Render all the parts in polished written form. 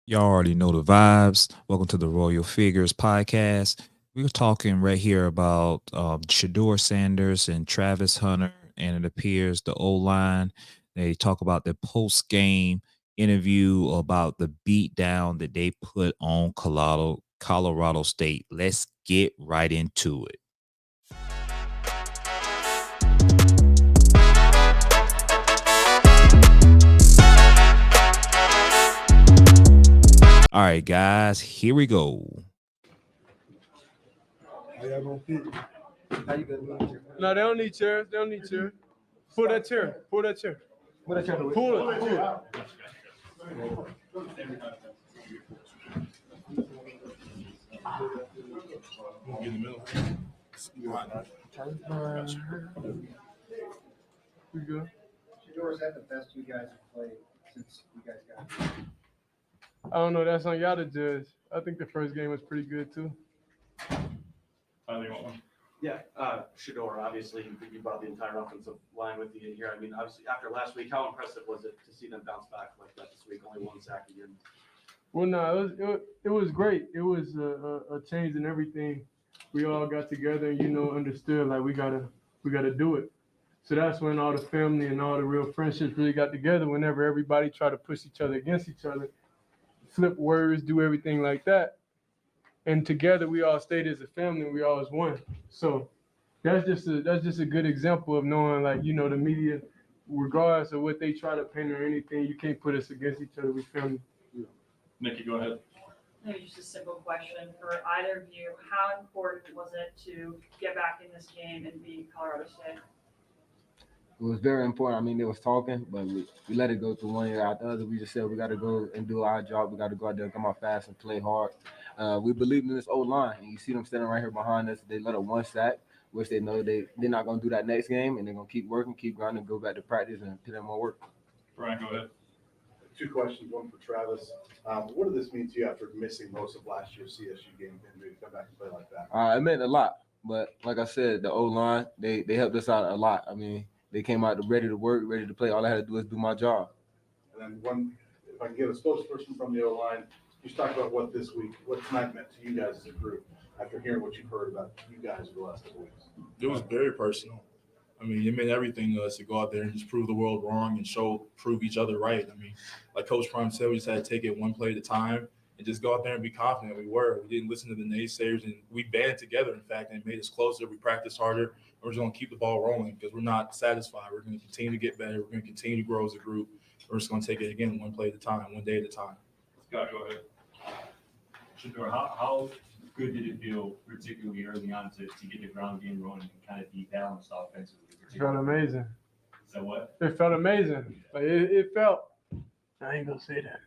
Y'all already know the vibes. Welcome to the Royal Figures podcast. We're talking right here about Shedeur Sanders and Travis Hunter, and it appears the O line. They talk about the post game interview about the beat down that they put on Colorado State. Let's get right into it. All right, guys, here we go. How y'all gonna fit? How you gonna No, they don't need chairs. They don't need chairs. Pull that chair. Pull that chair. What I trying to Pull it. Pull it. We good. Shedeur, is that the best you guys have played since you guys got here? I don't know. That's on y'all to judge. I think the first game was pretty good too. Yeah, Shedeur, obviously, you brought the entire offensive line with you here. I mean, obviously, after last week, how impressive was it to see them bounce back like that this week? Only one sack again. Well, no, it was great. It was a change in everything. We all got together and understood like we gotta do it. So that's when all the family and all the real friendships really got together. Whenever everybody tried to push each other against each other, flip words, do everything like that. And together we all stayed as a family. We all was one. So that's just a good example of knowing the media, regardless of what they try to paint or anything, you can't put us against each other. We family. Nikki, go ahead. Maybe just a simple question for either of you. How important was it to get back in this game and beat Colorado State? It was very important. I mean, they was talking, but we let it go through one year after the other. We just said we got to go and do our job. We got to go out there, come out fast, and play hard. We believe in this old line, and you see them standing right here behind us. They let up one sack, which they know they're not going to do that next game, and they're going to keep working, keep grinding, go back to practice, and put in more work. Brian, go ahead. Two questions, one for Travis. What did this mean to you after missing most of last year's CSU game and maybe come back and play like that? It meant a lot, but like I said, the old line they helped us out a lot. I mean, they came out ready to work, ready to play. All I had to do is do my job. And then one, if I can get a spokesperson from the O-line, just talk about what tonight meant to you guys as a group after hearing what you've heard about you guys over the last couple weeks. It was very personal. I mean, it meant everything to us to go out there and just prove the world wrong and prove each other right. I mean, like Coach Prime said, we just had to take it one play at a time and just go out there and be confident. We didn't listen to the naysayers, and we banded together, in fact, and it made us closer. We practiced harder. We're just going to keep the ball rolling because we're not satisfied. We're going to continue to get better. We're going to continue to grow as a group. We're just going to take it, again, one play at a time, one day at a time. Scott, go ahead. Shedeur, how good did it feel, particularly early on, to get the ground game rolling and kind of be balanced offensively? It felt amazing. So what? It felt amazing. Like it felt. I ain't gonna say that.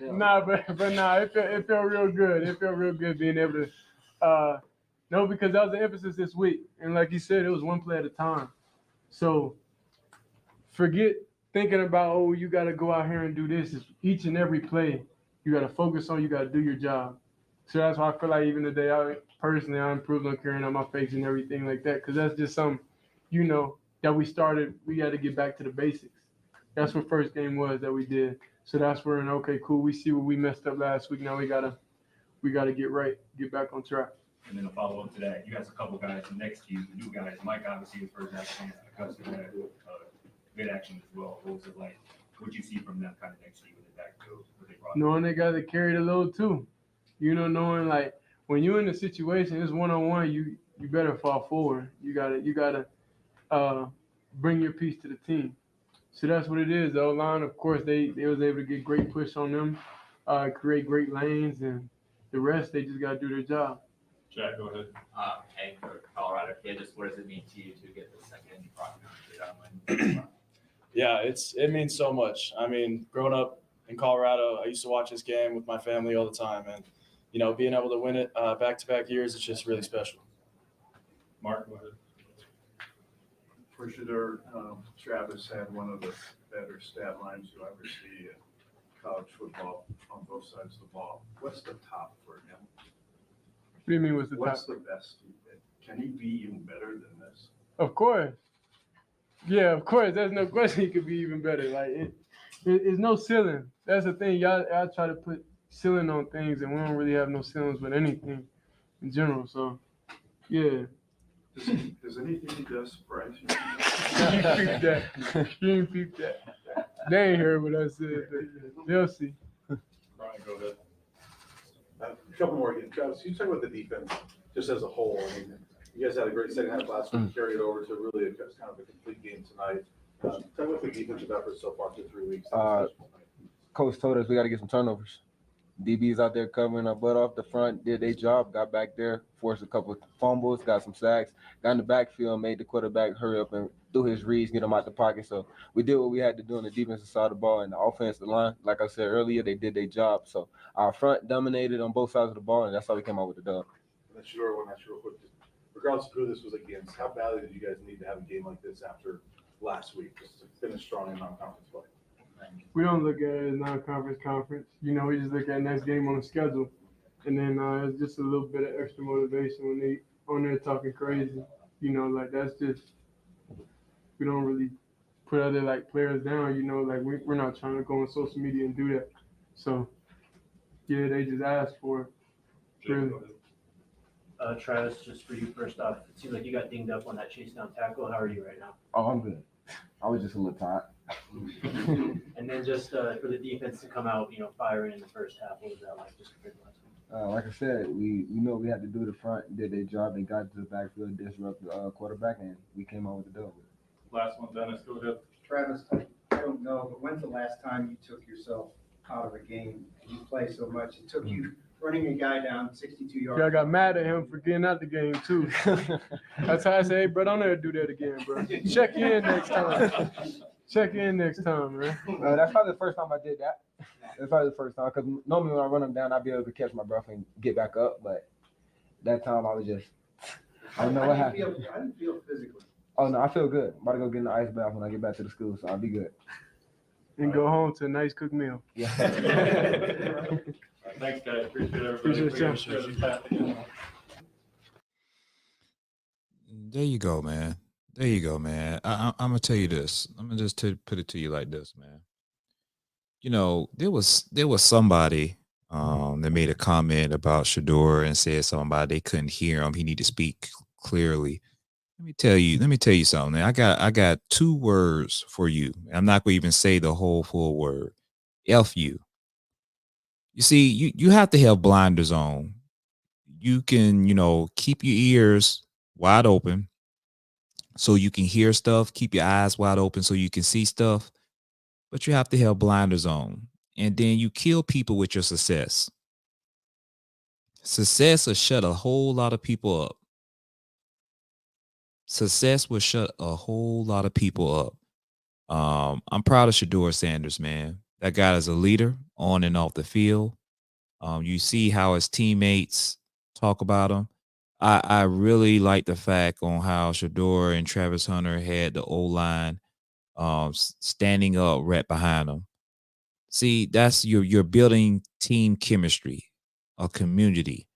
It felt real good. It felt real good being able to. No, because that was the emphasis this week, and like you said, it was one play at a time. So forget thinking about you got to go out here and do this. It's each and every play you got to focus on. You got to do your job. So that's why I feel like even today, I improved on carrying on my face and everything like that, because that's just something, that we started. We got to get back to the basics. That's what first game was that we did. So that's where, okay, cool. We see what we messed up last week. Now we gotta get right, get back on track. And then a follow up to that, you guys a couple guys next to you, the new guys. Mike obviously his first action because of that good action as well. What was it like? What'd you see from them kind of next to you with the backfield? Knowing they got to carry the load too. Knowing like when you're in a situation, it's one-on-one, you better fall forward. You gotta bring your piece to the team. So that's what it is. The O-line, of course, they was able to get great push on them, create great lanes, and the rest they just gotta do their job. Jack, go ahead. Hank, for Colorado kid, just what does it mean to you to get the second win? Yeah, it means so much. I mean, growing up in Colorado, I used to watch this game with my family all the time, and being able to win it back-to-back years, it's just really special. Mark, go ahead. For Shedeur, Travis had one of the better stat lines you'll ever see in college football on both sides of the ball. What's the top for him? What do you mean what's the What's top? the best? Can he be even better than this? Of course. Yeah, of course. There's no question he could be even better. It's no ceiling. That's the thing. Y'all try to put ceiling on things, and we don't really have no ceilings with anything in general. So, yeah. Does anything he does surprise you? You peeped that. You ain't peeped that. They ain't heard what I said. But they'll see. Brian, go ahead. A couple more again. Travis, you talk about the defense just as a whole. I mean, you guys had a great second half last week, carried it over to really kind of a complete game tonight. Talk about the defensive efforts so far through 3 weeks. Coach told us we got to get some turnovers. DBs out there covering our butt off the front, did their job, got back there, forced a couple of fumbles, got some sacks, got in the backfield, made the quarterback hurry up and do his reads, get him out the pocket. So we did what we had to do on the defensive side of the ball, and the offensive line, like I said earlier, they did their job. So our front dominated on both sides of the ball, and that's how we came out with the dub. And then Shedeur, one last real quick. Regardless of who this was against, how badly did you guys need to have a game like this after last week just to finish strong in non-conference play? We don't look at it as non-conference conference. You know, we just look at next game on the schedule. And then it's just a little bit of extra motivation when they on there talking crazy. You know, like that's just, we don't really put other like players down, you know, like we're not trying to go on social media and do that. So, yeah, they just asked for it. Really. Travis, just for you first off, it seems like you got dinged up on that chase down tackle. How are you right now? Oh, I'm good. I was just a little tired. And then just for the defense to come out, you know, firing in the first half, what was that like just compared to last week? Like I said, we know we had to do the front, did their job, they got to the backfield, disrupt the quarterback, and we came out with the dub. Last one, Dennis, go ahead. Travis, I don't know, but when's the last time you took yourself out of a game? You play so much. It took you running a guy down 62 yards. Yeah, I got mad at him for getting out the game, too. That's how I say, hey, bro, don't ever do that again, bro. Check in next time. Check in next time, man. That's probably the first time I did that. That's probably the first time, because normally when I run them down, I'd be able to catch my breath and get back up, but that time I was just, I don't know what happened. I didn't feel physically. Oh, no, I feel good. I'm about to go get in the ice bath when I get back to the school, so I'll be good. And go home to a nice cooked meal. Yeah. Thanks, guys. Appreciate everybody. Appreciate you. There you go, man. There you go, man. I'm gonna tell you this. I'm gonna just put it to you like this, man. You know, there was somebody that made a comment about Shedeur and said something about they couldn't hear him. He need to speak clearly. Let me tell you something. I got 2 words for you. I'm not gonna even say the whole full word. F you. You see, you have to have blinders on. You can, you know, keep your ears wide open so you can hear stuff, keep your eyes wide open so you can see stuff, but you have to have blinders on. And then you kill people with your success. Success will shut a whole lot of people up. Success will shut a whole lot of people up. I'm proud of Shedeur Sanders, man. That guy is a leader on and off the field. You see how his teammates talk about him. I really like the fact on how Shedeur and Travis Hunter had the O-line standing up right behind them. See, that's you're building team chemistry, a community,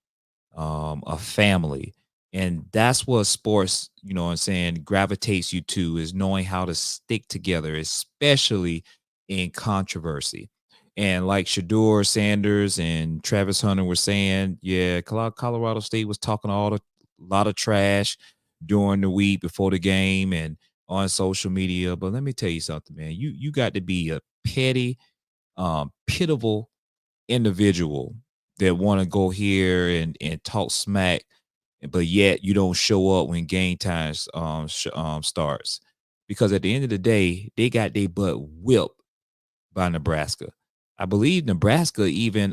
a family. And that's what sports, you know what I'm saying, gravitates you to, is knowing how to stick together, especially in controversy. And like Shedeur Sanders and Travis Hunter were saying, yeah, Colorado State was talking a lot of trash during the week before the game and on social media. But let me tell you something, man. You got to be a petty, pitiable individual that want to go here and talk smack, but yet you don't show up when game time starts. Because at the end of the day, they got their butt whipped by Nebraska. I believe Nebraska even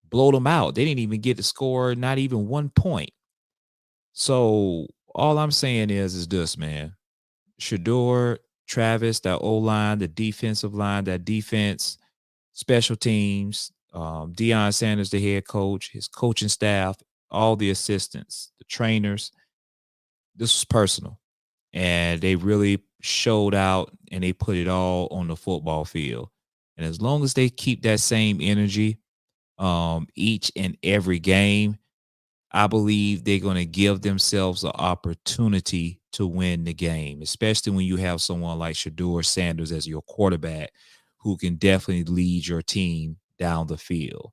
blowed them out. They didn't even get to score not even 1 point. So all I'm saying is this, man. Shedeur, Travis, that O-line, the defensive line, that defense, special teams, Deion Sanders, the head coach, his coaching staff, all the assistants, the trainers. This was personal. And they really showed out and they put it all on the football field. And as long as they keep that same energy each and every game, I believe they're going to give themselves an opportunity to win the game, especially when you have someone like Shedeur Sanders as your quarterback who can definitely lead your team down the field.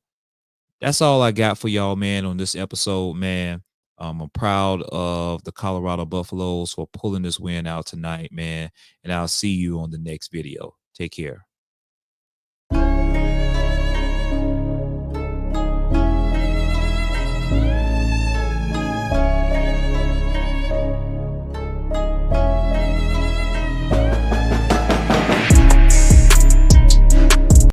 That's all I got for y'all, man, on this episode, man. I'm proud of the Colorado Buffaloes for pulling this win out tonight, man. And I'll see you on the next video. Take care.